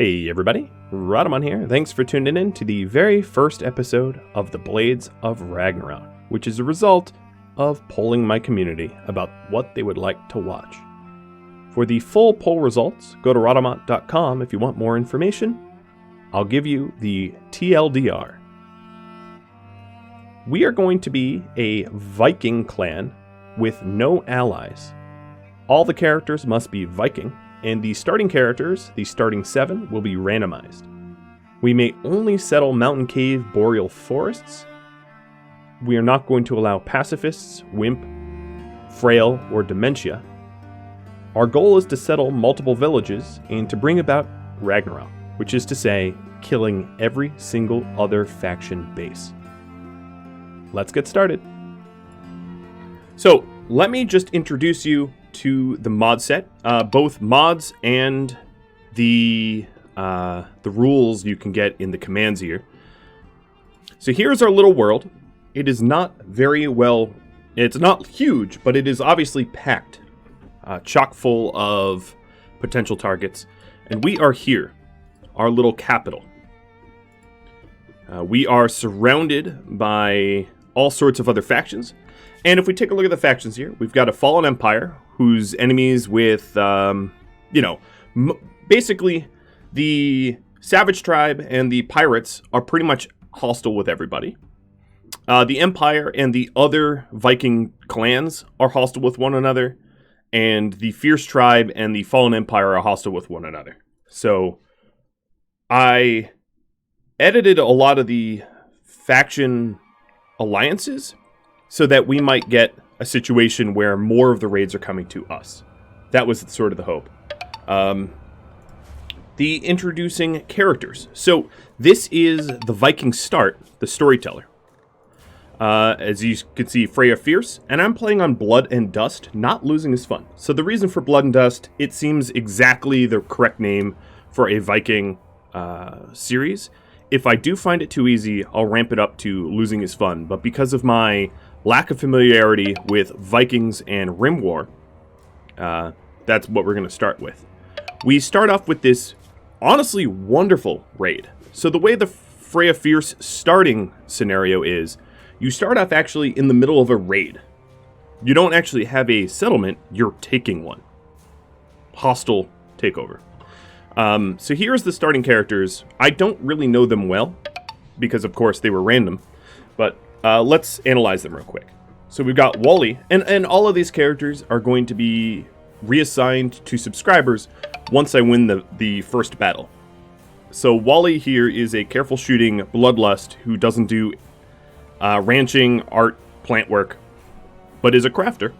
Hey everybody, Rhadamant here. Thanks for tuning in to the very first episode of The Blades of Ragnarok, which is a result of polling my community about what they would like to watch. For the full poll results, go to Rhadamant.com if you want more information. I'll give you the TLDR. We are going to be a Viking clan with no allies. All the characters must be Viking, and the starting characters, the starting 7, will be randomized. We may only settle mountain cave boreal forests. We are not going to allow pacifists, wimp, frail, or dementia. Our goal is to settle multiple villages and to bring about Ragnarok, which is to say, killing every single other faction base. Let's get started. So, let me just introduce you to the mod set, both mods and the rules you can get in the commands here. So here's our little world. It is not very well, it's not huge, but it is obviously packed, chock full of potential targets. And we are here, our little capital. We are surrounded by all sorts of other factions. And if we take a look at the factions here, we've got a fallen empire whose enemies with, basically the savage tribe and the pirates are pretty much hostile with everybody. The empire and the other Viking clans are hostile with one another, and the fierce tribe and the fallen empire are hostile with one another. So I edited a lot of the faction alliances so that we might get a situation where more of the raids are coming to us. That was sort of the hope. The introducing characters. So this is the Viking start, the Storyteller. As you can see, Freya fierce, and I'm playing on Blood and Dust, not losing is fun. So the reason for Blood and Dust, it seems exactly the correct name for a Viking series. If I do find it too easy, I'll ramp it up to losing is fun, but because of my lack of familiarity with Vikings and RimWorld, that's what we're going to start with. We start off with this honestly wonderful raid. So the way the Freya Fierce starting scenario is, you start off actually in the middle of a raid. You don't actually have a settlement, you're taking one. Hostile takeover. So here's the starting characters. I don't really know them well, because of course they were random, but let's analyze them real quick. So we've got Wally, and all of these characters are going to be reassigned to subscribers once I win the first battle. So Wally here is a careful shooting bloodlust who doesn't do ranching, art, plant work, but is a crafter.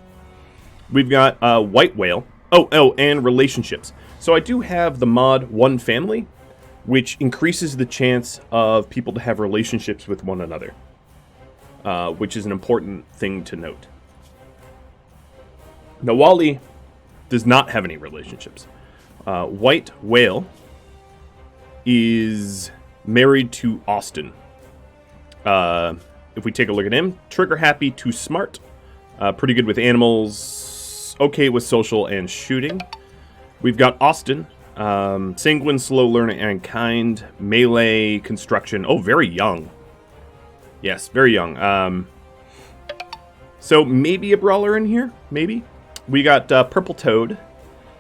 We've got White Whale. Oh, and relationships. So I do have the mod One Family, which increases the chance of people to have relationships with one another. Which is an important thing to note. Now, Wally does not have any relationships. White Whale is married to Austin. If we take a look at him, trigger happy to smart, pretty good with animals, okay with social and shooting. We've got Austin, sanguine, slow learner, and kind, melee, construction. Oh, very young. Yes, very young. So maybe a brawler in here, maybe. We got Purple Toad,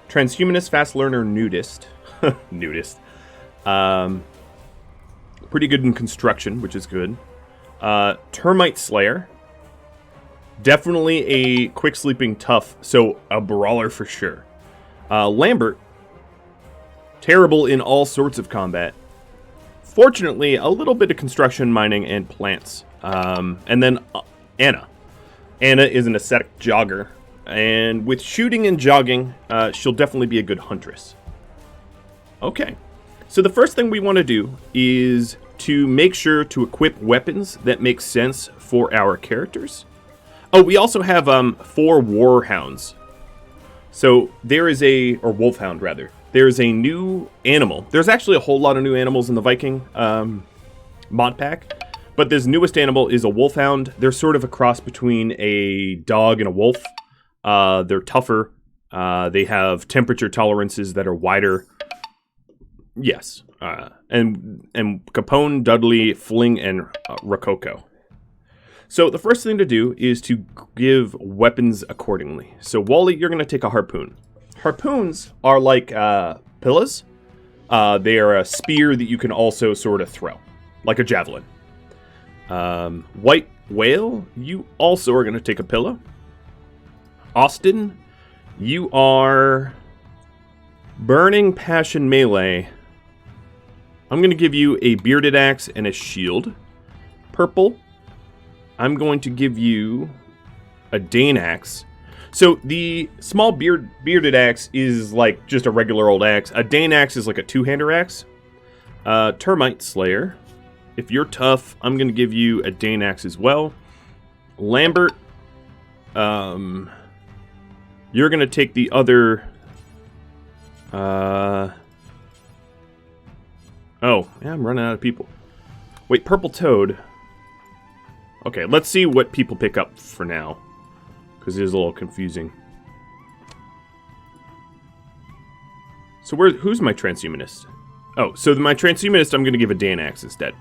transhumanist, fast learner, nudist. Nudist. Pretty good in construction, which is good. Termite Slayer. Definitely a quick sleeping tough, so a brawler for sure. Lambert. Terrible in all sorts of combat. Fortunately, a little bit of construction, mining, and plants. And then Anna. Anna is an ascetic jogger. And with shooting and jogging, she'll definitely be a good huntress. Okay. So the first thing we want to do is to make sure to equip weapons that make sense for our characters. Oh, we also have 4 warhounds. So there is or wolfhound rather. There's a new animal. There's actually a whole lot of new animals in the Viking mod pack. But this newest animal is a wolfhound. They're sort of a cross between a dog and a wolf. They're tougher. They have temperature tolerances that are wider. Yes. And Capone, Dudley, Fling, and Rococo. So the first thing to do is to give weapons accordingly. So Wally, you're going to take a harpoon. Harpoons are like pillas. They are a spear that you can also sort of throw, like a javelin. White Whale, you also are going to take a pillow. Austin, you are Burning Passion Melee. I'm going to give you a bearded axe and a shield. Purple, I'm going to give you a Dane axe. So the small bearded axe is like just a regular old axe. A Dane axe is like a two-hander axe. Termite Slayer, if you're tough, I'm going to give you a Dane axe as well. Lambert, you're going to take the other... Oh, yeah, I'm running out of people. Wait, Purple Toad. Okay, let's see what people pick up for now, because it is a little confusing. So who's my transhumanist? Oh, so my transhumanist I'm going to give a Dane axe instead.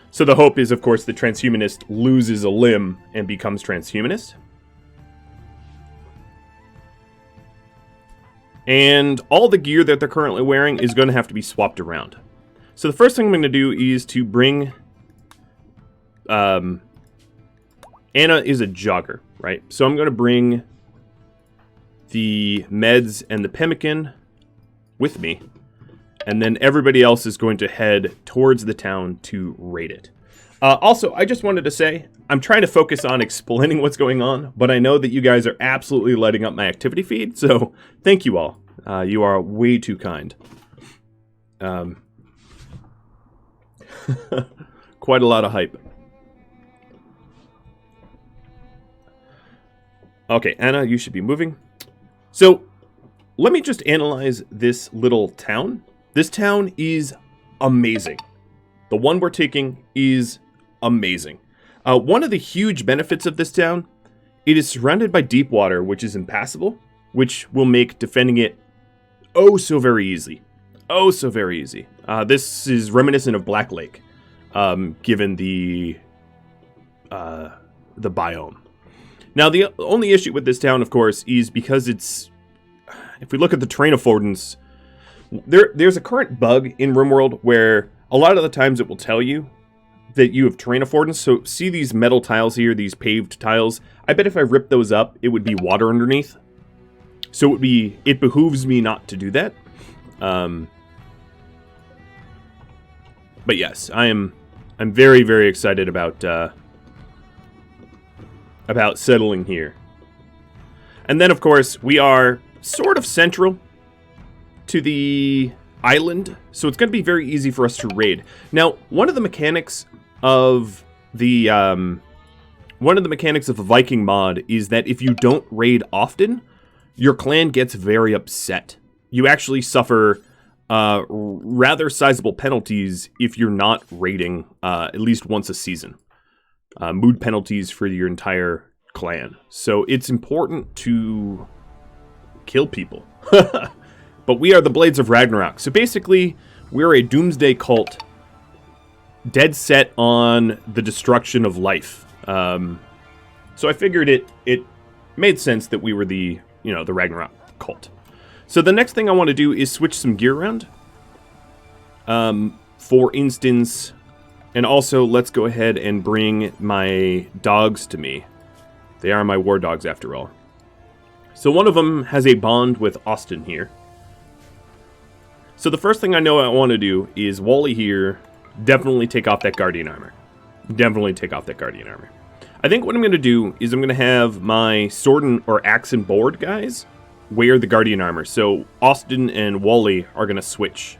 So the hope is, of course, the transhumanist loses a limb and becomes transhumanist. And all the gear that they're currently wearing is going to have to be swapped around. So the first thing I'm going to do is to bring... Anna is a jogger, right? So I'm going to bring the meds and the pemmican with me. And then everybody else is going to head towards the town to raid it. Also, I just wanted to say, I'm trying to focus on explaining what's going on, but I know that you guys are absolutely lighting up my activity feed, so thank you all. You are way too kind. Quite a lot of hype. Okay, Anna, you should be moving. So, let me just analyze this little town. This town is amazing. The one we're taking is amazing. One of the huge benefits of this town, it is surrounded by deep water, which is impassable, which will make defending it oh so very easy. Oh so very easy. This is reminiscent of Black Lake, given the biome. Now, the only issue with this town, of course, is because it's... If we look at the terrain affordance, there's a current bug in RimWorld where a lot of the times it will tell you that you have terrain affordance. So see these metal tiles here, these paved tiles. I bet if I rip those up, it would be water underneath. So it behooves me not to do that. But yes, I'm very, very excited about settling here. And then, of course, we are sort of central to the island, so it's going to be very easy for us to raid. Now, one of the mechanics of the Viking mod is that if you don't raid often, your clan gets very upset. You actually suffer rather sizable penalties if you're not raiding at least once a season. Mood penalties for your entire clan. So it's important to kill people. But we are the Blades of Ragnarok. So basically, we're a doomsday cult dead set on the destruction of life. So I figured it made sense that we were the Ragnarok cult. So the next thing I want to do is switch some gear around. For instance, and also let's go ahead and bring my dogs to me. They are my war dogs after all. So one of them has a bond with Austin here. So the first thing I know I want to do is Wally here, definitely take off that Guardian armor. Definitely take off that Guardian armor. I think what I'm going to do is I'm going to have my sword or axe and board guys wear the Guardian armor. So Austin and Wally are going to switch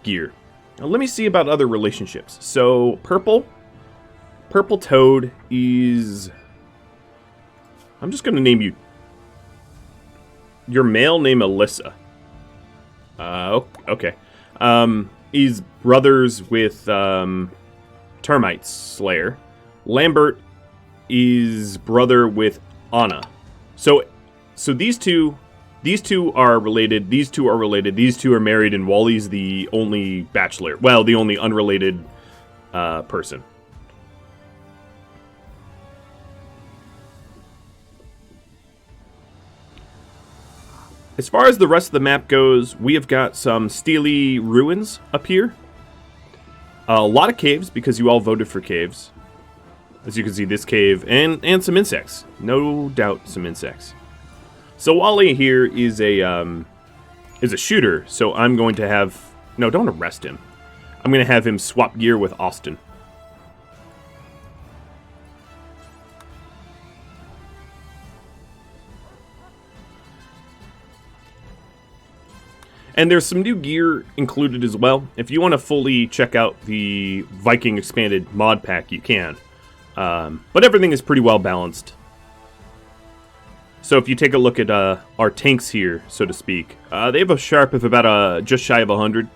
gear. Now let me see about other relationships. So Purple Toad is... I'm just going to name you... Your male name Alyssa. Okay. He's brothers with Termite Slayer. Lambert is brother with Anna. So these two These two are related. These two are related. These two are married, and Wally's the only bachelor. Well, the only unrelated person. As far as the rest of the map goes, we have got some steely ruins up here. A lot of caves, because you all voted for caves. As you can see, this cave, and some insects. No doubt some insects. So Wally here is a shooter, so I'm going to have... No, don't arrest him. I'm going to have him swap gear with Austin. And there's some new gear included as well. If you want to fully check out the Viking Expanded mod pack, you can. But everything is pretty well balanced. So if you take a look at our tanks here, so to speak, they have a sharp of about just shy of 100,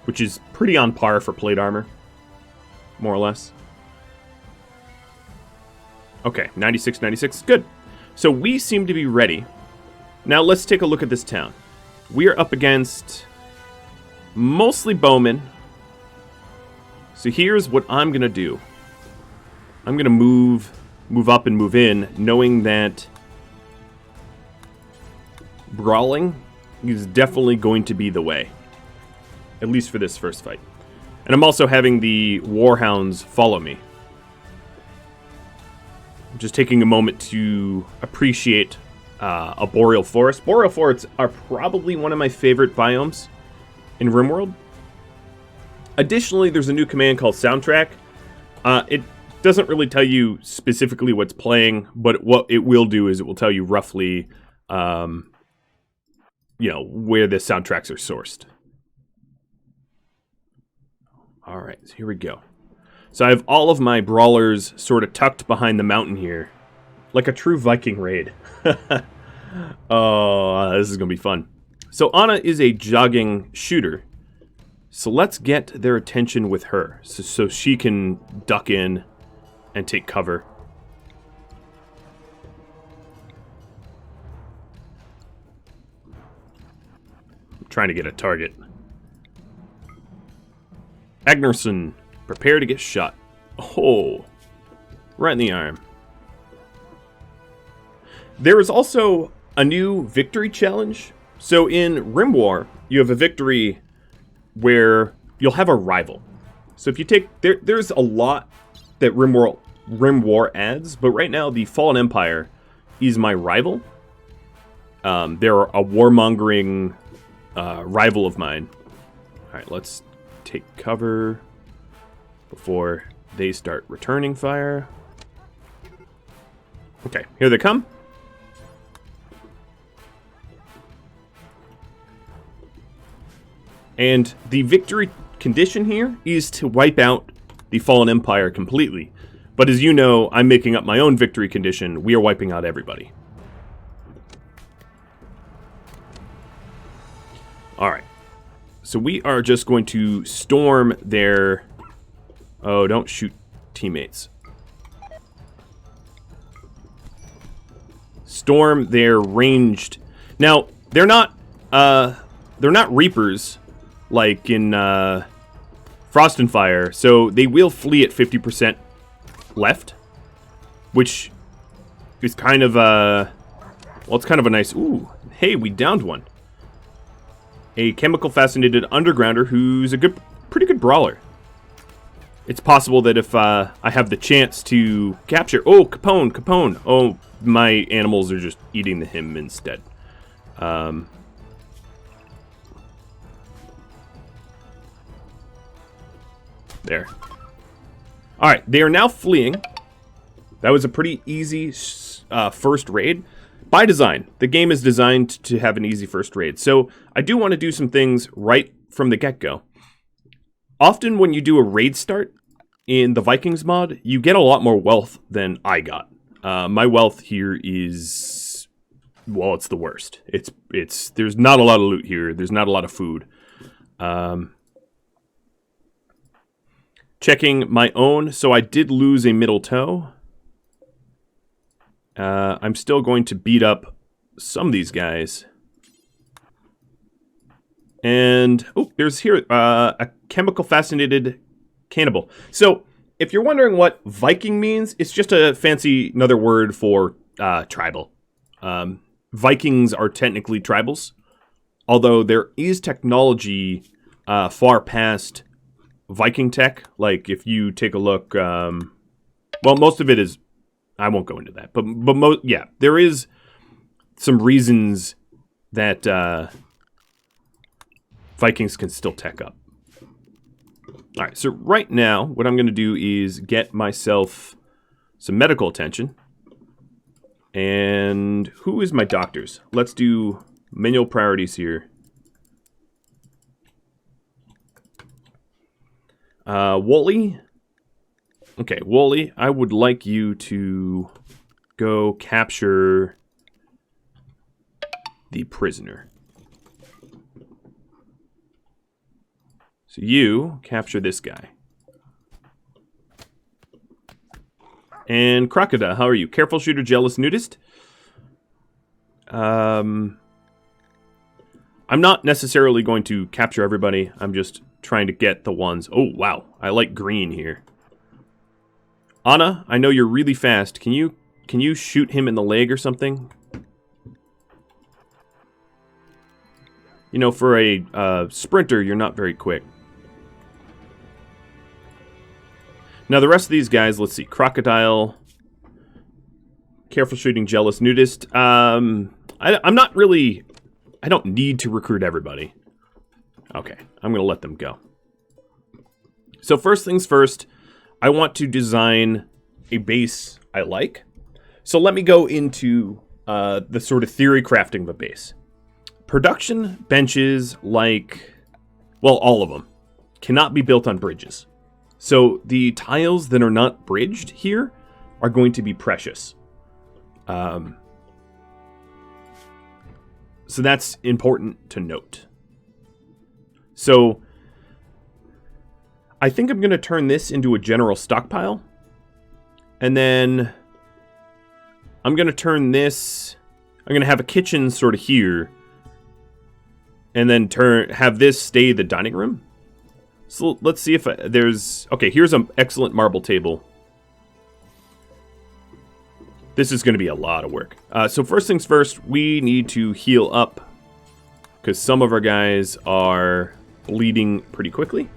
which is pretty on par for plate armor, more or less. Okay, 96, 96, good. So we seem to be ready. Now let's take a look at this town. We are up against mostly bowmen. So here's what I'm going to do. I'm going to move up and move in, knowing that brawling is definitely going to be the way. At least for this first fight. And I'm also having the warhounds follow me. I'm just taking a moment to appreciate a boreal forest. Boreal forests are probably one of my favorite biomes in RimWorld. Additionally, there's a new command called soundtrack. It doesn't really tell you specifically what's playing, but what it will do is it will tell you roughly, where the soundtracks are sourced. All right, so here we go. So I have all of my brawlers sort of tucked behind the mountain here, like a true Viking raid. Oh, this is going to be fun. So Anna is a jogging shooter. So let's get their attention with her. So she can duck in and take cover. I'm trying to get a target. Agnerson, prepare to get shot. Oh, right in the arm. There is also a new victory challenge. So in RimWar, you have a victory where you'll have a rival. So if you take... There's a lot that RimWar adds, but right now the Fallen Empire is my rival. They're a warmongering rival of mine. Alright, let's take cover before they start returning fire. Okay, here they come. And the victory condition here is to wipe out the Fallen Empire completely. But as you know, I'm making up my own victory condition. We are wiping out everybody. Alright. So we are just going to storm their... Oh, don't shoot teammates. Storm their ranged... Now, they're not Reapers like in Frost and Fire, so they will flee at 50% left, which is kind of well, it's kind of a nice... Ooh, hey, we downed one. A chemical-fascinated undergrounder who's a pretty good brawler. It's possible that if I have the chance to capture... Oh, Capone! Oh, my animals are just eating him instead. There. Alright, they are now fleeing. That was a pretty easy first raid. By design, the game is designed to have an easy first raid. So I do want to do some things right from the get-go. Often when you do a raid start in the Vikings mod, you get a lot more wealth than I got. My wealth here is... Well, it's the worst. There's not a lot of loot here. There's not a lot of food. Checking my own. So I did lose a middle toe. I'm still going to beat up some of these guys. And, oh, there's here a chemical fascinated cannibal. So, if you're wondering what Viking means, it's just a fancy another word for tribal. Vikings are technically tribals, although there is technology far past Viking tech. Like, if you take a look, well, most of it is, I won't go into that, but yeah, there is some reasons that Vikings can still tech up. All right, so right now, what I'm going to do is get myself some medical attention. And who is my doctors? Let's do manual priorities here. Wooly. Okay, Wooly, I would like you to go capture the prisoner. So you capture this guy. And Crocodile, how are you? Careful shooter, jealous nudist. I'm not necessarily going to capture everybody. I'm just trying to get the ones. Oh, wow. I like green here. Anna, I know you're really fast. Can you shoot him in the leg or something? You know, for a sprinter, you're not very quick. Now, the rest of these guys, let's see. Crocodile. Careful shooting, jealous nudist. I'm not really... I don't need to recruit everybody. Okay, I'm going to let them go. So first things first, I want to design a base I like. So let me go into the sort of theory crafting of a base. Production benches, like, well, all of them, cannot be built on bridges. So the tiles that are not bridged here are going to be precious. So that's important to note. So I think I'm going to turn this into a general stockpile. And then I'm going to turn this... I'm going to have a kitchen sort of here. And then have this stay the dining room. So let's see if there's... Okay, here's an excellent marble table. This is going to be a lot of work. So first things first, we need to heal up. Because some of our guys are bleeding pretty quickly.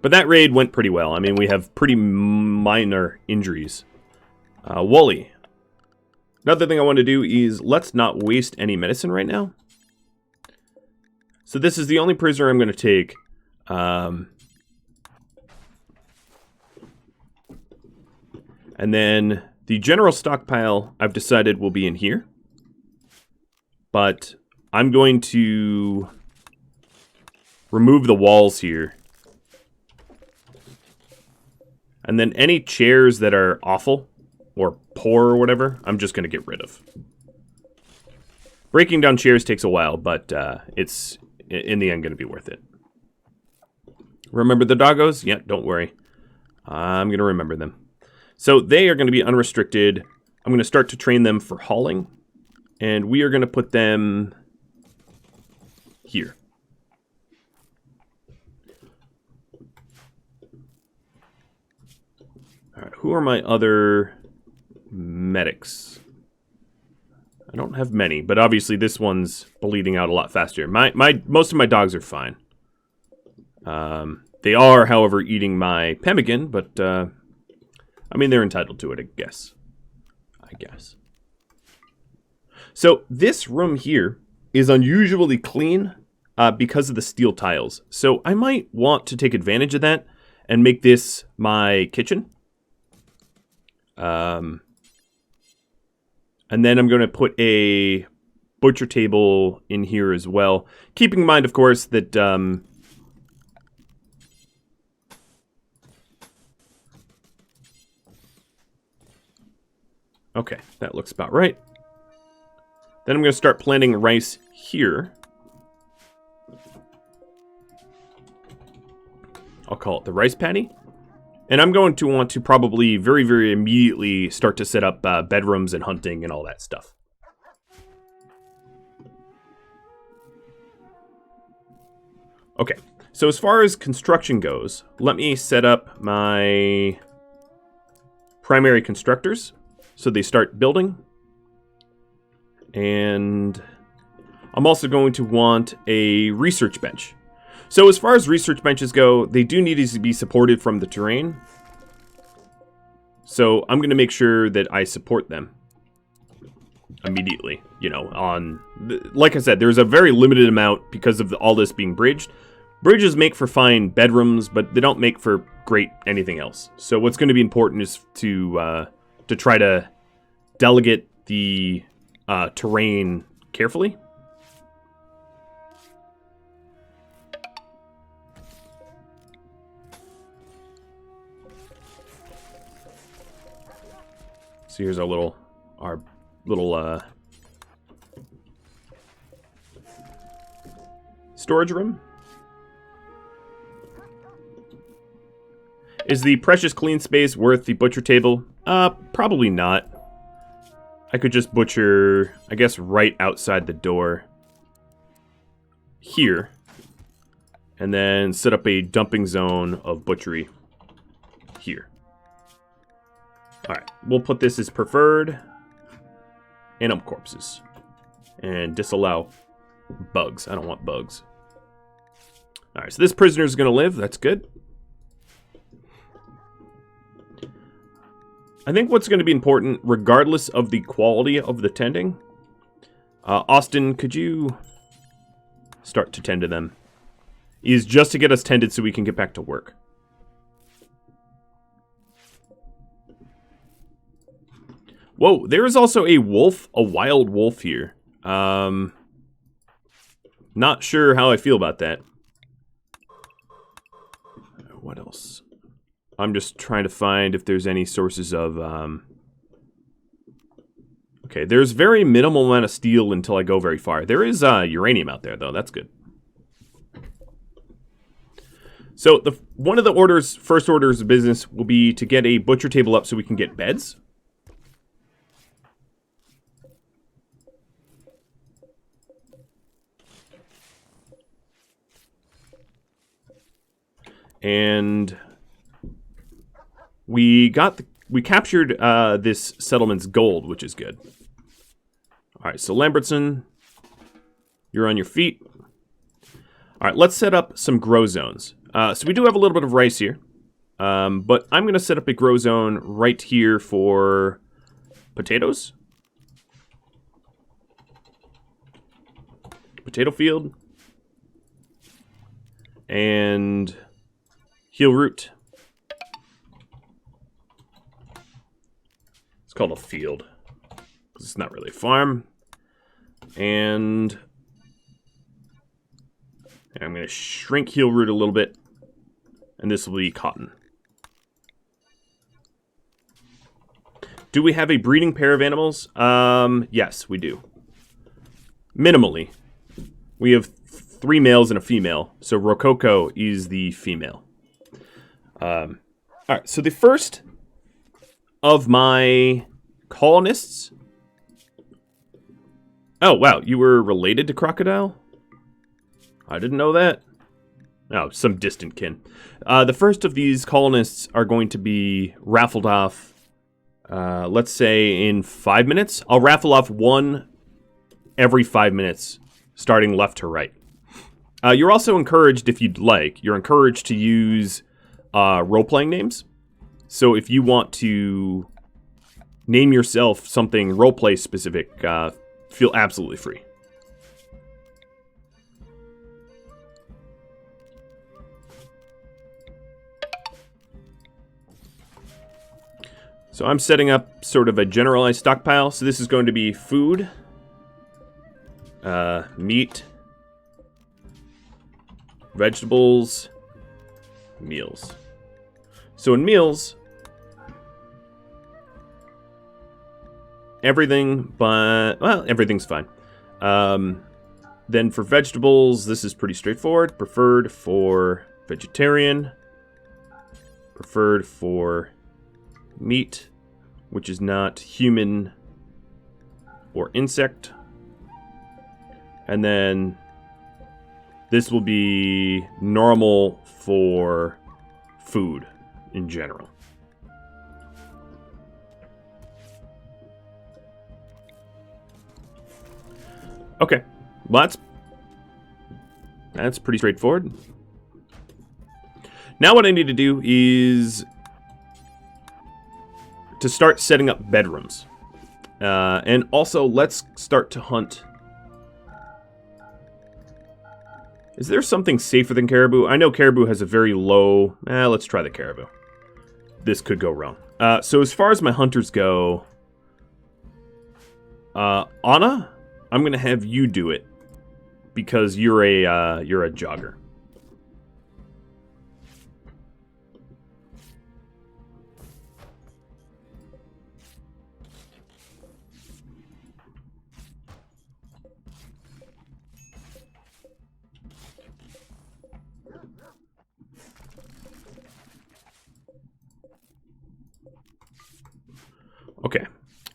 But that raid went pretty well. I mean, we have pretty minor injuries. Wooly. Another thing I want to do is let's not waste any medicine right now. So this is the only prisoner I'm going to take. And then the general stockpile I've decided will be in here. But I'm going to remove the walls here. And then any chairs that are awful or poor or whatever, I'm just going to get rid of. Breaking down chairs takes a while, but it's, in the end, going to be worth it. Remember the doggos? Yeah, don't worry. I'm going to remember them. So they are going to be unrestricted. I'm going to start to train them for hauling. And we are going to put them here. All right, who are my other medics? I don't have many, but obviously this one's bleeding out a lot faster. Most of my dogs are fine. They are, however, eating my pemmican, but I mean they're entitled to it, I guess. So this room here is unusually clean because of the steel tiles. So I might want to take advantage of that and make this my kitchen. And then I'm going to put a butcher table in here as well. Keeping in mind, of course, that... okay, that looks about right. Then I'm going to start planting rice here. I'll call it the rice paddy. And I'm going to want to probably very, very immediately start to set up bedrooms and hunting and all that stuff. Okay, so as far as construction goes, let me set up my primary constructors so they start building. And I'm also going to want a research bench. So as far as research benches go, they do need to be supported from the terrain. So I'm going to make sure that I support them immediately. You know, like I said, there's a very limited amount because of all this being bridged. Bridges make for fine bedrooms, but they don't make for great anything else. So what's going to be important is to try to delegate the terrain carefully. So here's our little storage room. Is the precious clean space worth the butcher table? Probably not. I could just butcher, I guess, right outside the door here. And then set up a dumping zone of butchery here. Alright, we'll put this as preferred. Animal corpses. And disallow bugs. I don't want bugs. Alright, so this prisoner is going to live. That's good. I think what's going to be important, regardless of the quality of the tending... Austin, could you start to tend to them? Is just to get us tended so we can get back to work. Whoa, there is also a wolf, a wild wolf here. Not sure how I feel about that. What else? I'm just trying to find if there's any sources of... Okay, there's very minimal amount of steel until I go very far. There is uranium out there, though. That's good. So one of the first orders of business will be to get a butcher table up so we can get beds. And we captured this settlement's gold, which is good. All right, so Lambertson, you're on your feet. All right, let's set up some grow zones. So we do have a little bit of rice here, but I'm going to set up a grow zone right here for potatoes. Potato field. And heel root. It's called a field, because it's not really a farm. And I'm going to shrink heel root a little bit, and this will be cotton. Do we have a breeding pair of animals? Yes, we do. Minimally. We have 3 males and a female, so Rococo is the female. Alright, so the first of my colonists... Oh, wow, you were related to Crocodile? I didn't know that. Oh, some distant kin. The first of these colonists are going to be raffled off, let's say, in 5 minutes. I'll raffle off one every 5 minutes, starting left to right. You're also encouraged, if you'd like, you're encouraged to use role-playing names. So if you want to name yourself something role-play specific, feel absolutely free. So I'm setting up sort of a generalized stockpile. So this is going to be food, meat, vegetables, meals. So in meals, everything but, well, everything's fine. Then for vegetables, this is pretty straightforward. Preferred for vegetarian. Preferred for meat, which is not human or insect. And then this will be normal for food in general. Okay, well that's pretty straightforward. Now what I need to do is to start setting up bedrooms. And also, let's start to hunt. Is there something safer than caribou? I know caribou has a very low... let's try the caribou. This could go wrong. So as far as my hunters go... Anna, I'm going to have you do it. Because you're a jogger. Okay,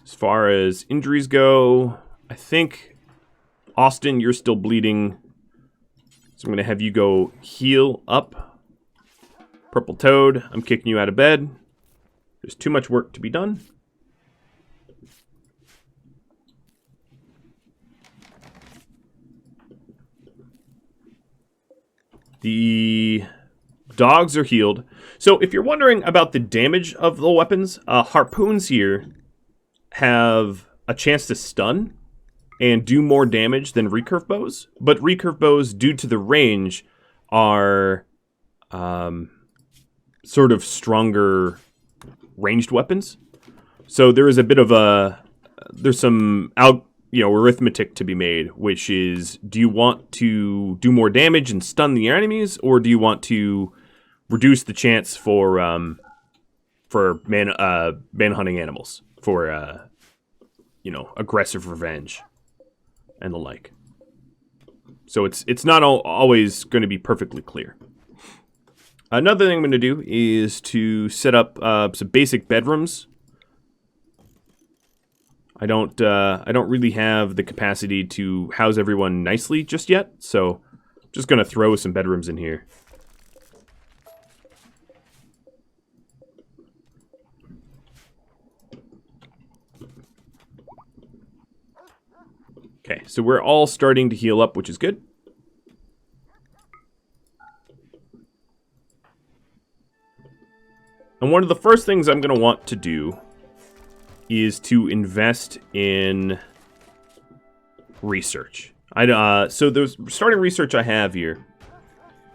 as far as injuries go, I think, Austin, you're still bleeding. So I'm going to have you go heal up. Purple Toad, I'm kicking you out of bed. There's too much work to be done. The dogs are healed. So if you're wondering about the damage of the weapons, harpoons here have a chance to stun and do more damage than recurve bows. But recurve bows, due to the range, are sort of stronger ranged weapons. So there is a bit of there's some arithmetic to be made, which is, do you want to do more damage and stun the enemies, or do you want to reduce the chance for manhunting animals, for aggressive revenge and the like. So it's not always going to be perfectly clear. Another thing I'm going to do is to set up some basic bedrooms. I don't really have the capacity to house everyone nicely just yet, so I'm just going to throw some bedrooms in here. Okay, so we're all starting to heal up, which is good. And one of the first things I'm going to want to do is to invest in research. So the starting research I have here: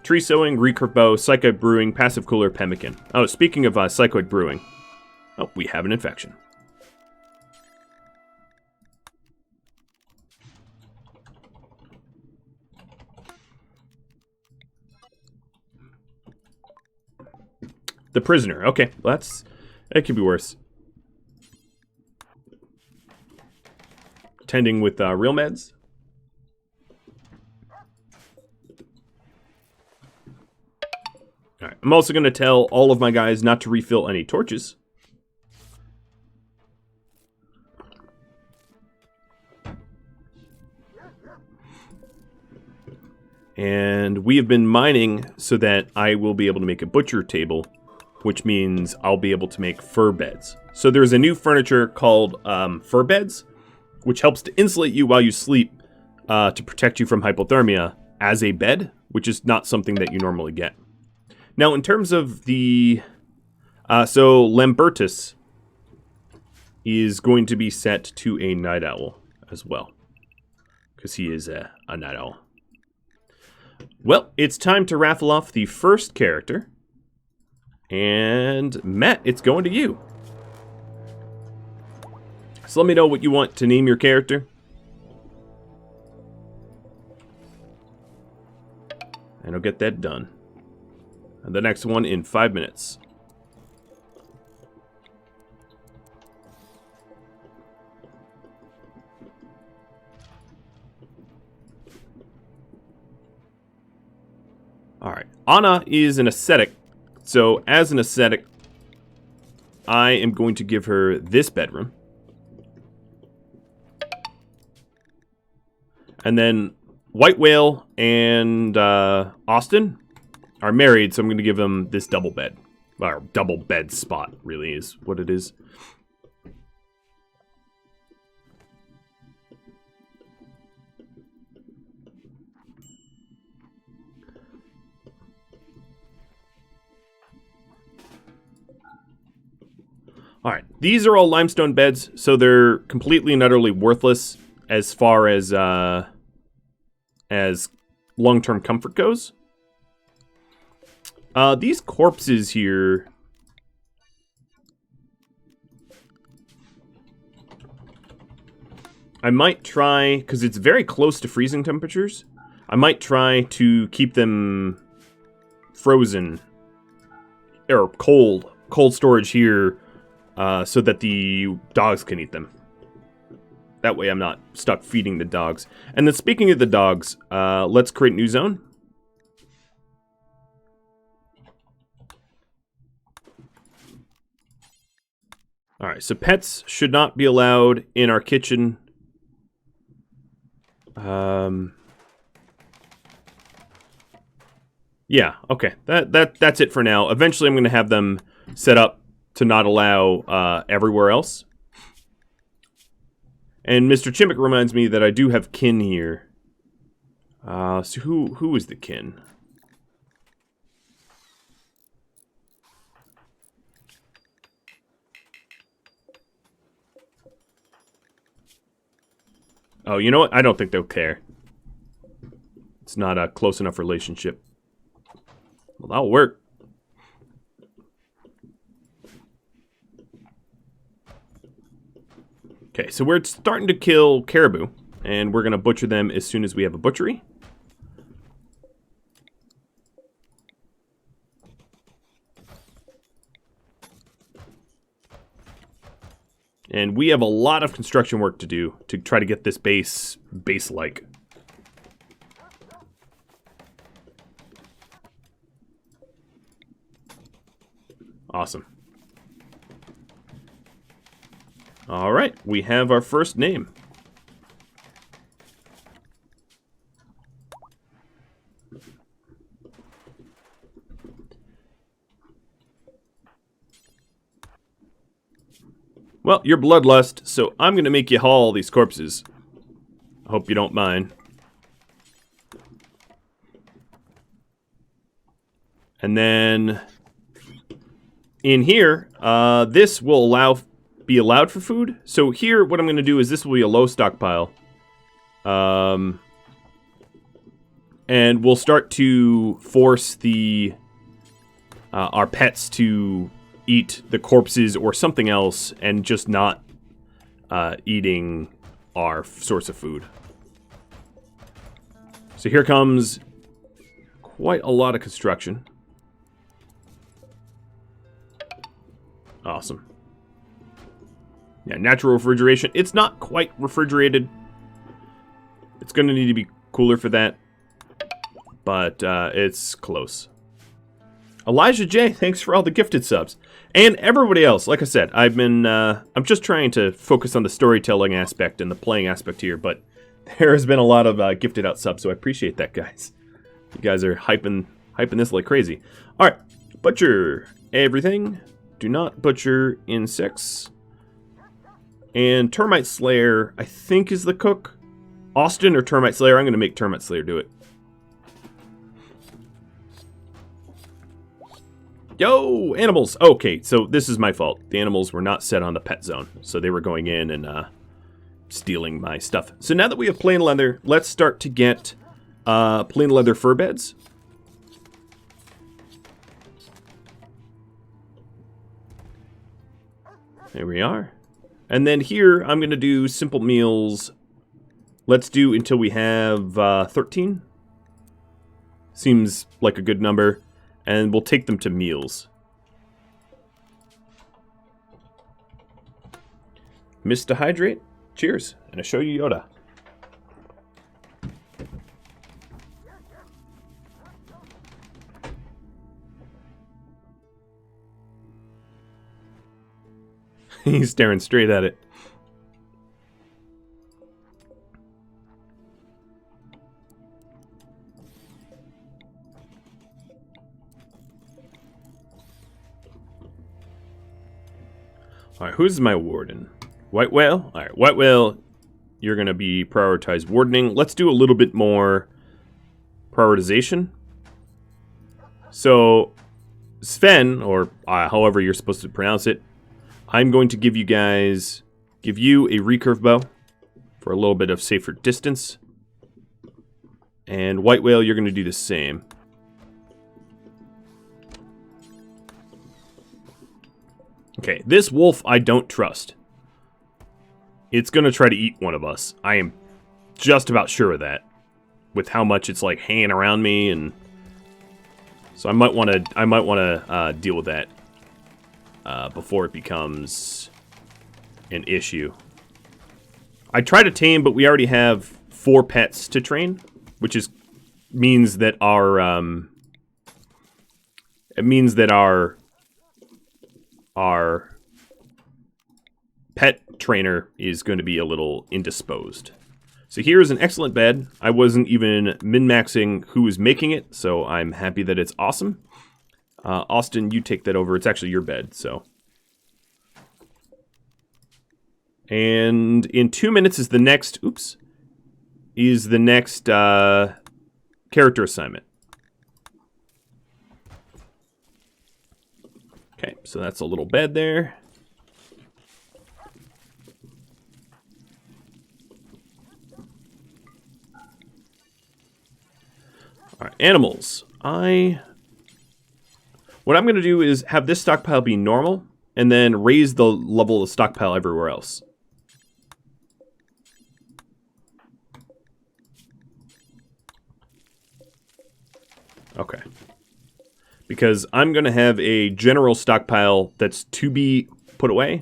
tree sowing, recurve bow, psychoid brewing, passive cooler, pemmican. Oh, speaking of psychoid brewing, we have an infection. The prisoner. Okay, well, that could be worse. Tending with real meds. All right. I'm also going to tell all of my guys not to refill any torches. And we have been mining so that I will be able to make a butcher table, which means I'll be able to make fur beds. So there's a new furniture called fur beds, which helps to insulate you while you sleep to protect you from hypothermia as a bed, which is not something that you normally get. Now, in terms of the... so Lambertus is going to be set to a night owl as well, because he is a night owl. Well, it's time to raffle off the first character. And Matt, it's going to you. So let me know what you want to name your character. And I'll get that done. And the next one in 5 minutes. Alright. Anna is an ascetic, So, as an aesthetic, I am going to give her this bedroom. And then White Whale and Austin are married, so I'm going to give them this double bed. Or double bed spot, really, is what it is. Alright, these are all limestone beds, so they're completely and utterly worthless as far as long-term comfort goes. These corpses here... I might try, because it's very close to freezing temperatures, I might try to keep them frozen, or cold storage here, so that the dogs can eat them. That way I'm not stuck feeding the dogs. And then speaking of the dogs, let's create new zone. Alright, so pets should not be allowed in our kitchen. Yeah, okay. That's it for now. Eventually I'm going to have them set up to not allow everywhere else. And Mr. Chimmick reminds me that I do have kin here. So who is the kin? Oh, you know what? I don't think they'll care. It's not a close enough relationship. Well, that'll work. Okay, so we're starting to kill caribou, and we're going to butcher them as soon as we have a butchery. And we have a lot of construction work to do to try to get this base-like. Awesome. All right, we have our first name. Well, you're bloodlust, so I'm going to make you haul these corpses. I hope you don't mind. And then in here, this will be allowed for food. So here, what I'm going to do is this will be a low stockpile. And we'll start to force the our pets to eat the corpses or something else and just not eating our source of food. So here comes quite a lot of construction. Awesome. Yeah, natural refrigeration. It's not quite refrigerated. It's going to need to be cooler for that. But it's close. Elijah J, thanks for all the gifted subs. And everybody else, like I said, I'm just trying to focus on the storytelling aspect and the playing aspect here, but there has been a lot of gifted out subs, so I appreciate that, guys. You guys are hyping this like crazy. All right, butcher everything. Do not butcher insects. And Termite Slayer, I think, is the cook. Austin or Termite Slayer? I'm going to make Termite Slayer do it. Yo, animals! Okay, so this is my fault. The animals were not set on the pet zone, so they were going in and stealing my stuff. So now that we have plain leather, let's start to get plain leather fur beds. There we are. And then here, I'm going to do simple meals. Let's do until we have 13. Seems like a good number. And we'll take them to meals. Missed to hydrate. Cheers. And I show you Yoda. staring straight at it. Alright, who's my warden? White Whale? Alright, White Whale, you're going to be prioritized wardening. Let's do a little bit more prioritization. So, Sven, or however you're supposed to pronounce it, I'm going to give you a recurve bow for a little bit of safer distance. And White Whale, you're going to do the same. Okay, this wolf I don't trust. It's going to try to eat one of us. I am just about sure of that. With how much it's like hanging around me, and so I might want to deal with that before it becomes an issue. I try to tame, but we already have 4 pets to train, which means that our pet trainer is going to be a little indisposed. So here's an excellent bed. I wasn't even min-maxing who was making it, so I'm happy that it's awesome. Austin, you take that over. It's actually your bed, so. And in 2 minutes is the next, character assignment. Okay, so that's a little bed there. Alright, animals. What I'm going to do is have this stockpile be normal, and then raise the level of stockpile everywhere else. Okay. Because I'm going to have a general stockpile that's to be put away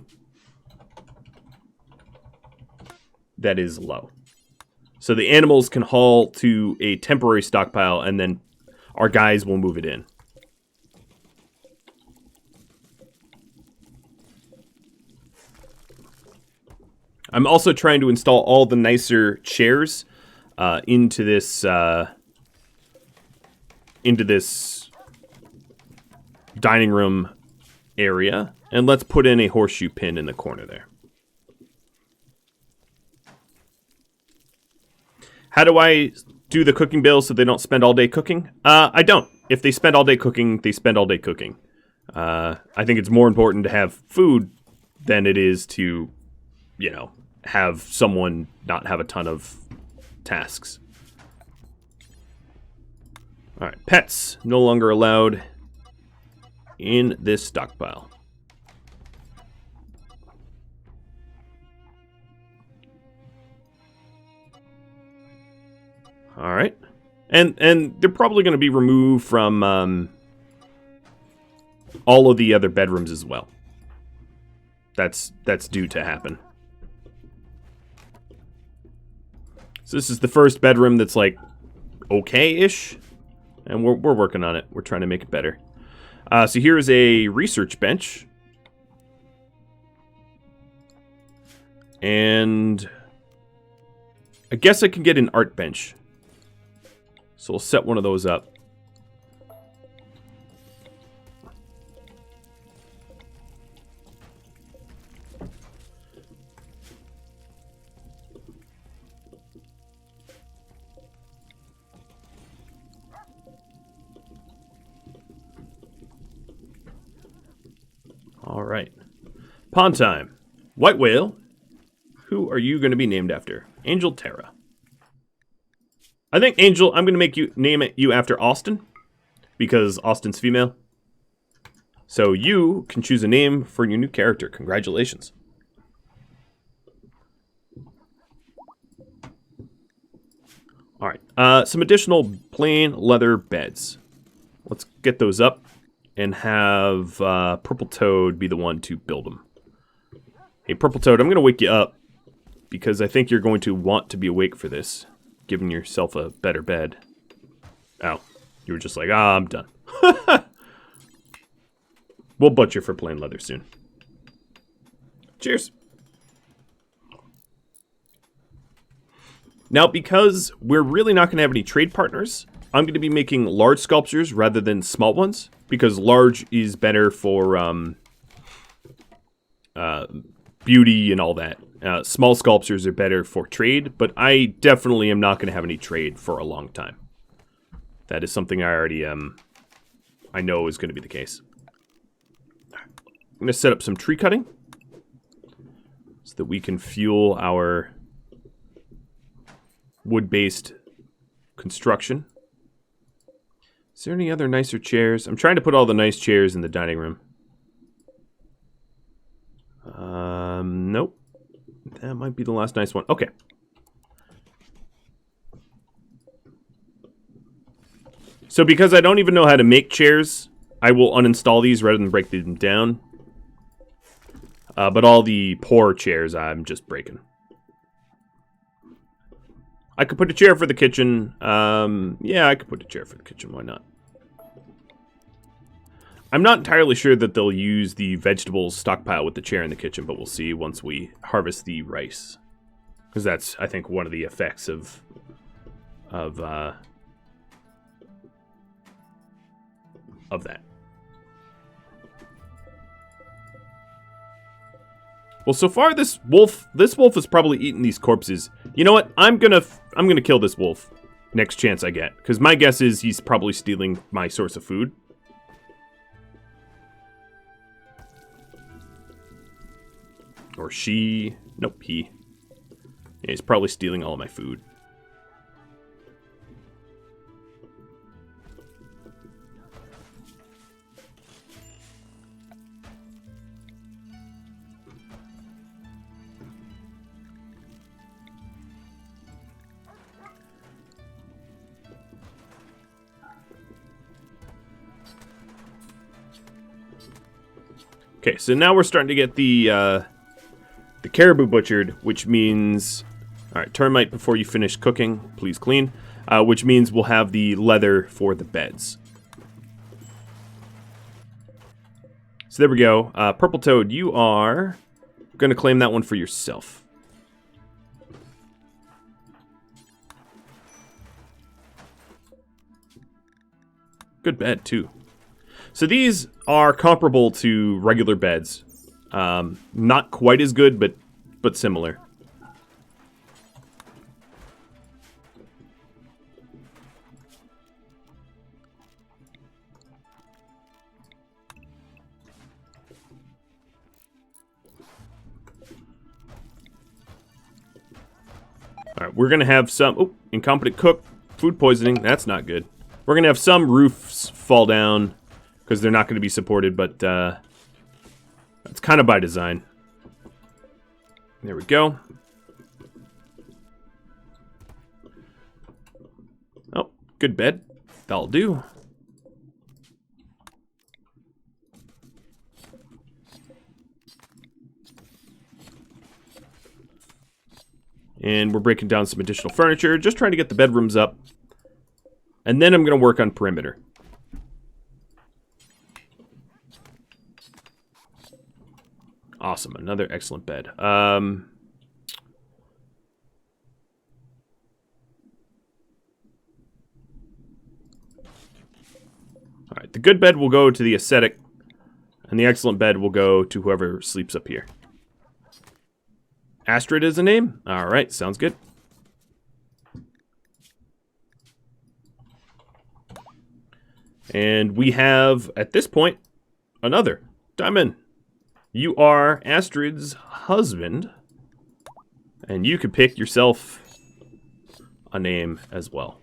that is low. So the animals can haul to a temporary stockpile, and then our guys will move it in. I'm also trying to install all the nicer chairs into this dining room area, and let's put in a horseshoe pin in the corner there. How do I do the cooking bills so they don't spend all day cooking? I don't. If they spend all day cooking, they spend all day cooking. I think it's more important to have food than it is to, have someone not have a ton of tasks. All right, pets no longer allowed in this stockpile. All right, and they're probably going to be removed from all of the other bedrooms as well. That's due to happen. So this is the first bedroom that's like okay-ish, and we're working on it. We're trying to make it better. So here's a research bench, and I guess I can get an art bench. So we'll set one of those up. All right. Pond time. White Whale. Who are you going to be named after? Angel Terra. I think Angel, I'm going to name you after Austin, because Austin's female. So you can choose a name for your new character. Congratulations. All right. Some additional plain leather beds. Let's get those up and have Purple Toad be the one to build them. Hey, Purple Toad, I'm going to wake you up because I think you're going to want to be awake for this, giving yourself a better bed. Oh, you were just like, I'm done. We'll butcher for plain leather soon. Cheers. Now, because we're really not going to have any trade partners, I'm going to be making large sculptures rather than small ones, because large is better for beauty and all that. Small sculptures are better for trade, but I definitely am not going to have any trade for a long time. That is something I already I know is going to be the case. I'm going to set up some tree cutting so that we can fuel our wood-based construction. Is there any other nicer chairs? I'm trying to put all the nice chairs in the dining room. Nope. That might be the last nice one. Okay. So because I don't even know how to make chairs, I will uninstall these rather than break them down. But all the poor chairs I'm just breaking. I could put a chair for the kitchen. Yeah, I could put a chair for the kitchen. Why not? I'm not entirely sure that they'll use the vegetables stockpile with the chair in the kitchen, but we'll see once we harvest the rice. Because that's, I think, one of the effects of that. Well, so far this wolf has probably eaten these corpses. You know what? I'm gonna kill this wolf next chance I get, because my guess is he's probably stealing my source of food. Or she. Nope, he. Yeah, he's probably stealing all of my food. Okay, so now we're starting to get the caribou butchered, which means... Alright, termite before you finish cooking, please clean. Which means we'll have the leather for the beds. So there we go. Purple Toad, you are going to claim that one for yourself. Good bed, too. So these are comparable to regular beds. Not quite as good, but similar. Alright, we're going to have some... Oh, incompetent cook. Food poisoning. That's not good. We're going to have some roofs fall down because they're not going to be supported, but that's kind of by design. There we go. Oh, good bed. That'll do. And we're breaking down some additional furniture, just trying to get the bedrooms up. And then I'm going to work on perimeter. Awesome, another excellent bed. Alright, the good bed will go to the ascetic, and the excellent bed will go to whoever sleeps up here. Astrid is a name? Alright, sounds good. And we have, at this point, another. Diamond. You are Astrid's husband. And you can pick yourself a name as well.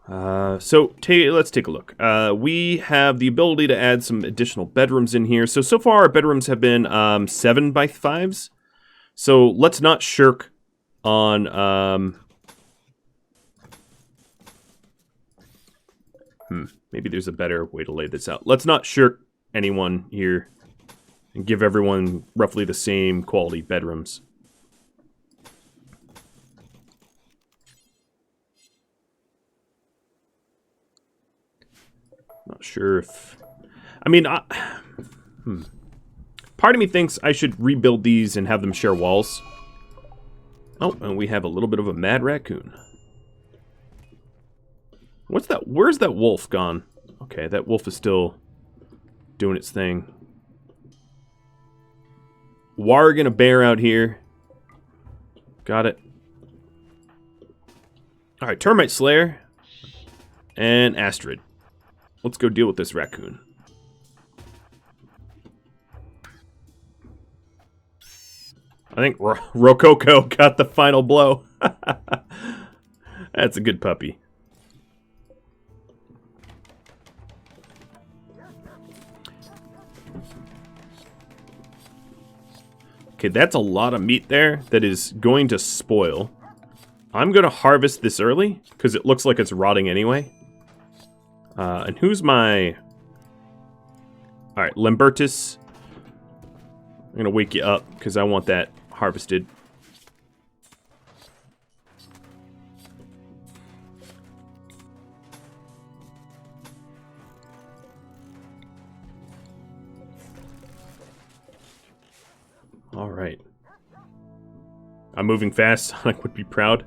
So let's take a look. We have the ability to add some additional bedrooms in here. So far our bedrooms have been 7x5s. So let's not shirk on... maybe there's a better way to lay this out. Let's not shirk anyone here and give everyone roughly the same quality bedrooms. Not sure if... I mean, Part of me thinks I should rebuild these and have them share walls. Oh, and we have a little bit of a mad raccoon. What's that? Where's that wolf gone? Okay, that wolf is still doing its thing. Warg and a bear out here. Got it. Alright, Termite Slayer. And Astrid. Let's go deal with this raccoon. I think Rococo got the final blow. That's a good puppy. Okay, that's a lot of meat there that is going to spoil. I'm going to harvest this early, because it looks like it's rotting anyway. And who's my... Alright, Lambertus. I'm going to wake you up, because I want that harvested. Alright. I'm moving fast. Sonic would be proud.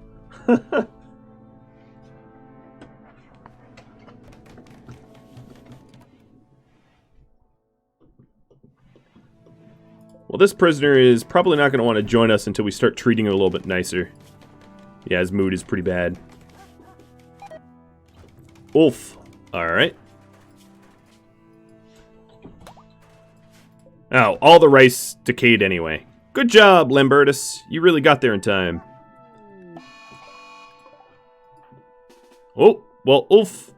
Well, this prisoner is probably not going to want to join us until we start treating him a little bit nicer. Yeah, his mood is pretty bad. Ulf. Alright. Oh, all the rice decayed anyway. Good job, Lambertus. You really got there in time. Oh, well, Ulf.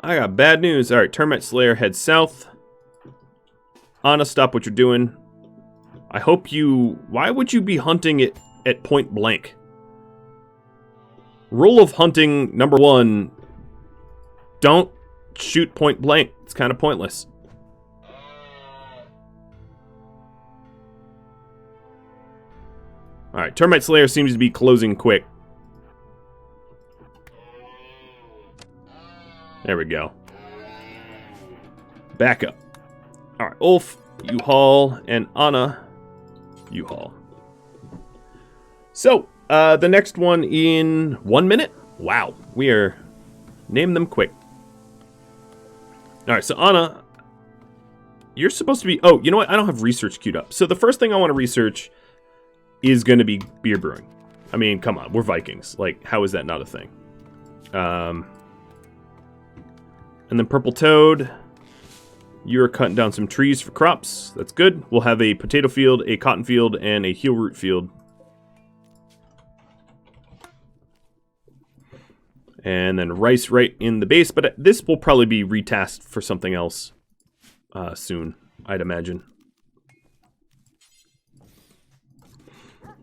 I got bad news. Alright, Termite Slayer, head south. Anna, stop what you're doing. I hope you... Why would you be hunting it at point blank? Rule of hunting number 1. Don't shoot point blank. It's kind of pointless. Alright, Termite Slayer seems to be closing quick. There we go. Back up. Alright, Ulf, you haul, and Anna, you haul. So, the next one in 1 minute? Wow, we are... Name them quick. Alright, so Anna, you're supposed to be... Oh, you know what? I don't have research queued up. So the first thing I want to research is going to be beer brewing. I mean, come on, we're Vikings. Like, how is that not a thing? And then Purple Toad, you're cutting down some trees for crops. That's good. We'll have a potato field, a cotton field, and a heel root field. And then rice right in the base, but this will probably be retasked for something else soon, I'd imagine.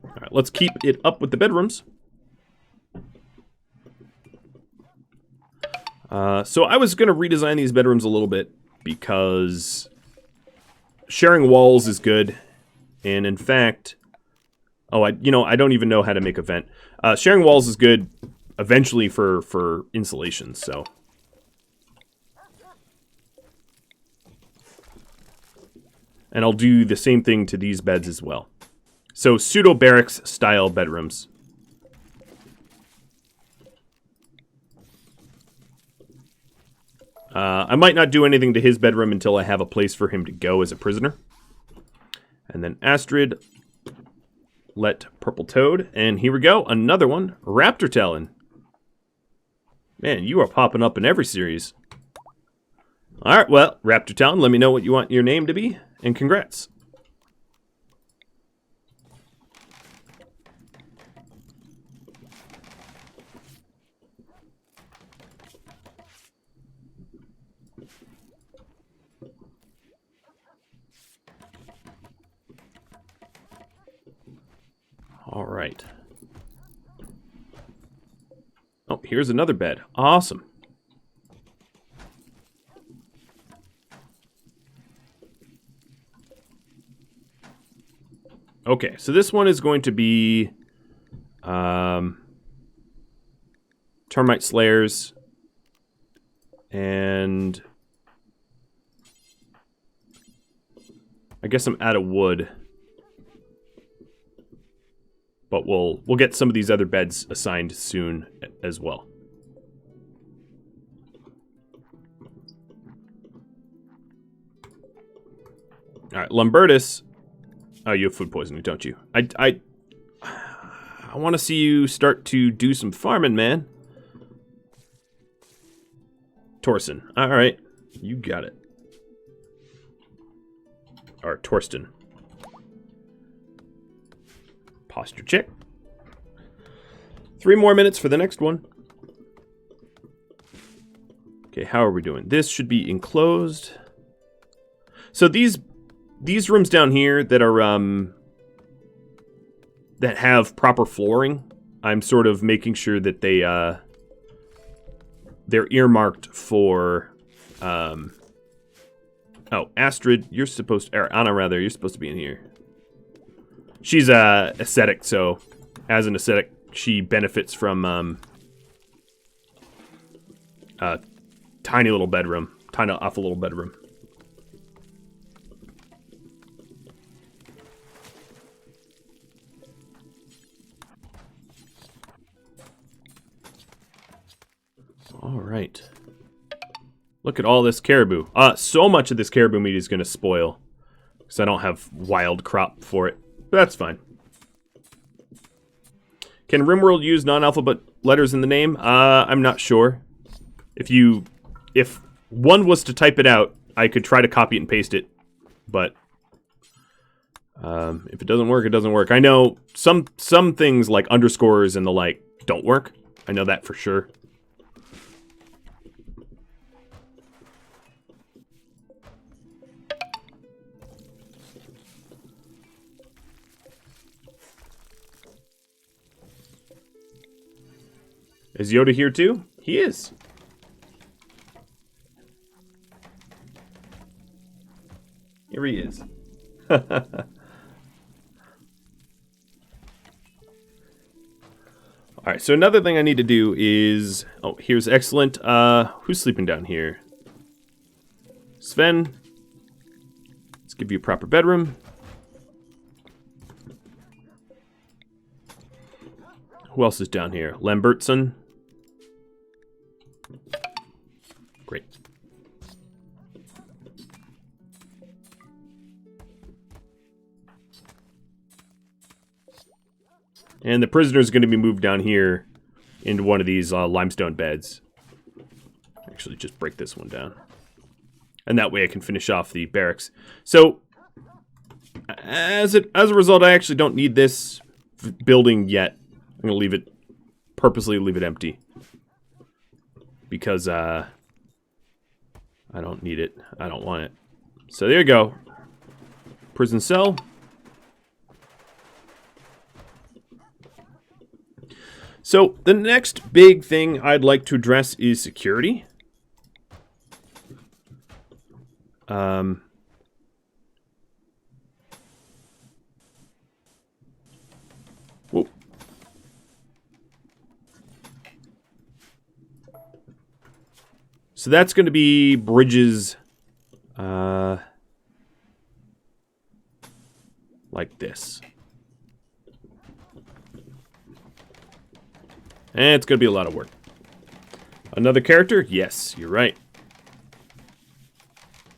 Alright, let's keep it up with the bedrooms. So I was going to redesign these bedrooms a little bit because sharing walls is good. And in fact, I don't even know how to make a vent. Sharing walls is good eventually for insulation, so. And I'll do the same thing to these beds as well. So, pseudo-barracks style bedrooms. I might not do anything to his bedroom until I have a place for him to go as a prisoner. And then Astrid, let Purple Toad, and here we go, another one, Raptor Talon. Man, you are popping up in every series. Alright, well, Raptor Talon, let me know what you want your name to be, and congrats. All right. Oh, here's another bed. Awesome. Okay, so this one is going to be Termite Slayers and I guess I'm out of wood. But we'll get some of these other beds assigned soon as well. All right, Lumbertus. Oh, you have food poisoning, don't you? I want to see you start to do some farming, man. Torsten. All right, you got it. Or Torsten. Posture check. 3 more minutes for the next one. Okay, how are we doing? This should be enclosed. So these rooms down here that are that have proper flooring, I'm sort of making sure that they're earmarked for oh, Astrid, you're supposed to, or Anna rather, you're supposed to be in here. She's a ascetic, so as an ascetic, she benefits from a tiny little bedroom, tiny off a little bedroom. All right. Look at all this caribou. So much of this caribou meat is going to spoil because I don't have wild crop for it. But that's fine. Can RimWorld use non-alphabet letters in the name? I'm not sure. If one was to type it out, I could try to copy it and paste it. But if it doesn't work, it doesn't work. I know some things like underscores and the like don't work. I know that for sure. Is Yoda here too? He is. Here he is. Alright, so another thing I need to do is... Oh, here's excellent. Who's sleeping down here? Sven. Let's give you a proper bedroom. Who else is down here? Lambertson. Great. And the prisoner is going to be moved down here into one of these limestone beds. Actually, just break this one down. And that way I can finish off the barracks. So, as a result, I actually don't need this building yet. I'm going to purposely leave it empty. Because, I don't need it. I don't want it. So there you go. Prison cell. So the next big thing I'd like to address is security. Whoa. So that's going to be bridges like this. And it's going to be a lot of work. Another character? Yes, you're right.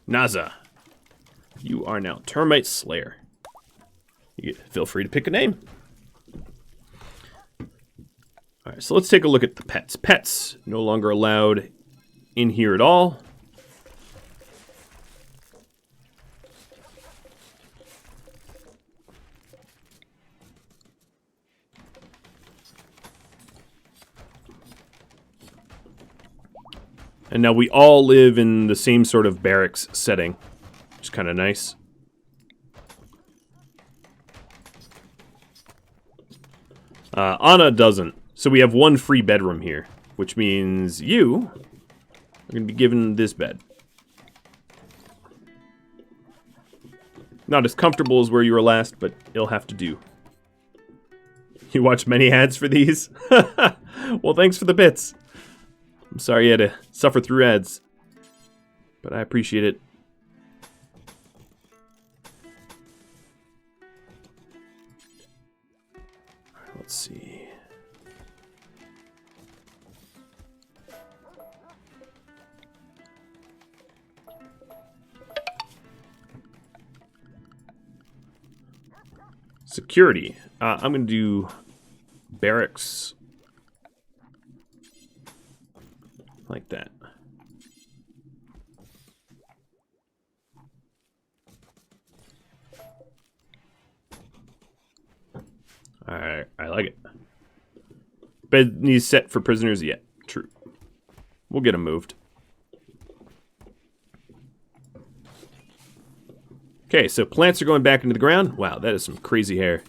Naza. You are now Termite Slayer. Feel free to pick a name. Alright, so let's take a look at the pets. Pets, no longer allowed in here at all. And now we all live in the same sort of barracks setting, which is kind of nice. Anna doesn't. So we have one free bedroom here, which means you are going to be given this bed. Not as comfortable as where you were last, but it'll have to do. You watch many ads for these? Well, thanks for the bits. I'm sorry you had to suffer through ads, but I appreciate it. Let's see. Security. I'm going to do barracks like that. Alright, I like it. Bed needs set for prisoners yet. True. We'll get them moved. Okay, so plants are going back into the ground. Wow, that is some crazy hair.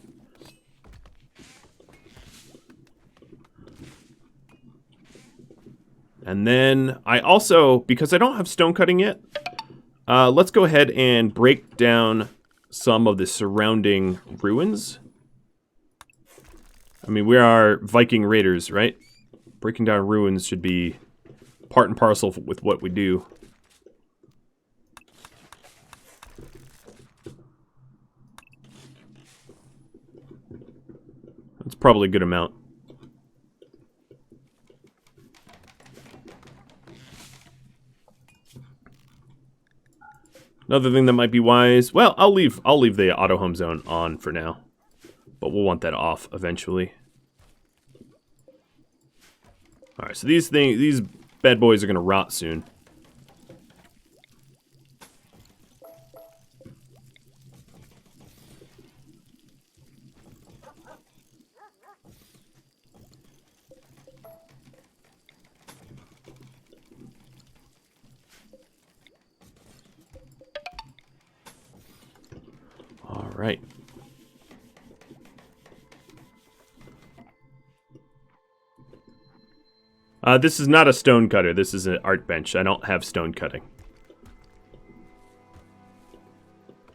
And then I also, because I don't have stone cutting yet, let's go ahead and break down some of the surrounding ruins. I mean, we are Viking raiders, right? Breaking down ruins should be part and parcel with what we do. That's probably a good amount. Another thing that might be wise, well, I'll leave the auto home zone on for now. But we'll want that off eventually. Alright, so these bad boys are gonna rot soon. Alright. This is not a stone cutter. This is an art bench. I don't have stone cutting.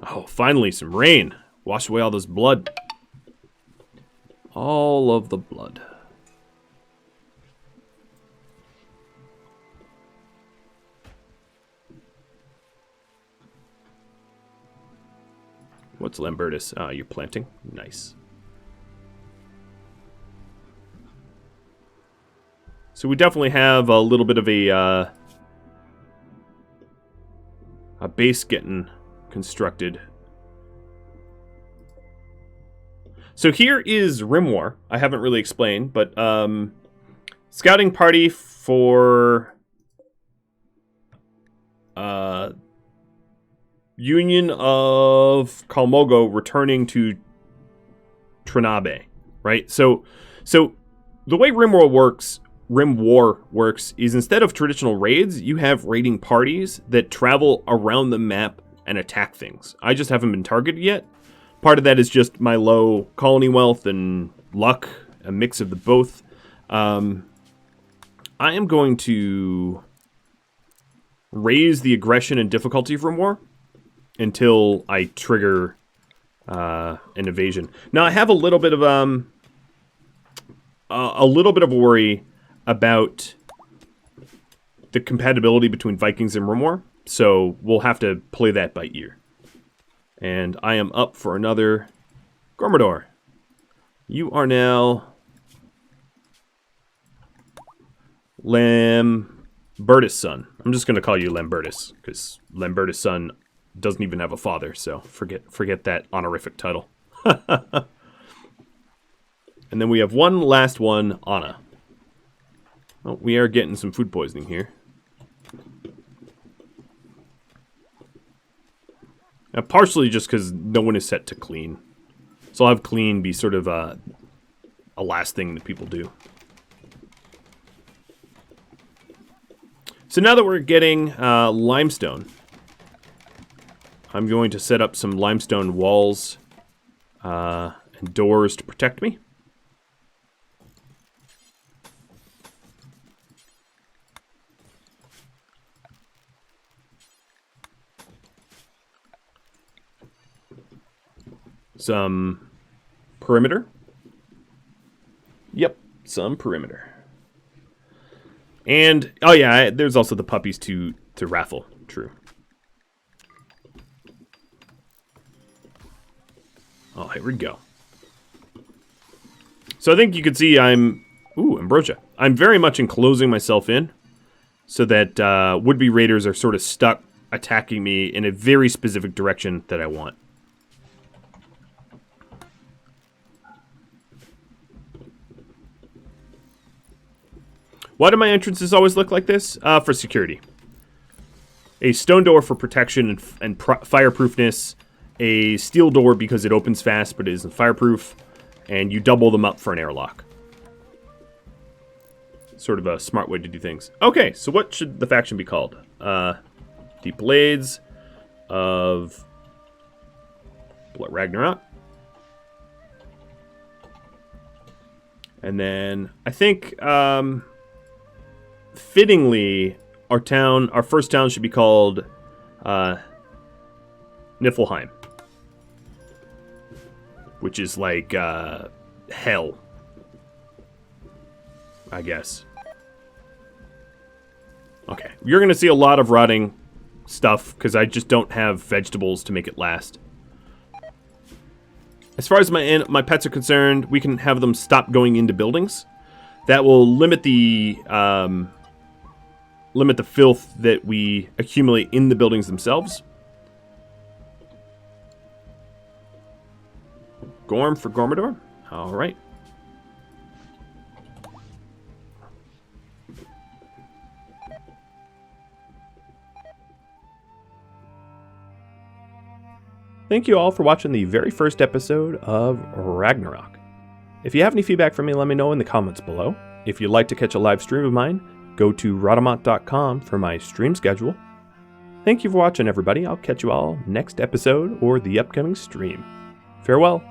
Oh, finally, some rain. Wash away all this blood. All of the blood. What's Lambertus? You're planting? Nice. So we definitely have a little bit of a base getting constructed. So here is RimWorld. I haven't really explained, but scouting party for Union of Kalmogo returning to Trinabe, right? So the way RimWorld works is instead of traditional raids, you have raiding parties that travel around the map and attack things. I just haven't been targeted yet. Part of that is just my low colony wealth and luck, a mix of the both. I am going to raise the aggression and difficulty of RimWorld until I trigger an invasion. Now I have a little bit of a worry about the compatibility between Vikings and RimWorld, so we'll have to play that by ear. And I am up for another Gormador. You are now Lambertus' son. I'm just going to call you Lambertus, because Lambertus' son doesn't even have a father, so forget that honorific title. And then we have one last one, Anna. Oh, we are getting some food poisoning here. Partially just because no one is set to clean. So I'll have clean be sort of a last thing that people do. So now that we're getting limestone, I'm going to set up some limestone walls and doors to protect me. Some perimeter. Yep, some perimeter. And, oh yeah, there's also the puppies to raffle. True. Oh, here we go. So I think you can see I'm... Ooh, ambrosia. I'm very much enclosing myself in so that would-be raiders are sort of stuck attacking me in a very specific direction that I want. Why do my entrances always look like this? For security. A stone door for protection and fireproofness. A steel door because it opens fast but it isn't fireproof. And you double them up for an airlock. Sort of a smart way to do things. Okay, so what should the faction be called? The Blades of Ragnarok. And then I think fittingly our first town should be called Niflheim. Which is like hell, I guess. Okay, you're going to see a lot of rotting stuff because I just don't have vegetables to make it last. As far as my pets are concerned, we can have them stop going into buildings. That will limit the filth that we accumulate in the buildings themselves. Gorm for Gormador. All right. Thank you all for watching the very first episode of Ragnarok. If you have any feedback for me, let me know in the comments below. If you'd like to catch a live stream of mine, go to Rhadamant.com for my stream schedule. Thank you for watching, everybody. I'll catch you all next episode or the upcoming stream. Farewell.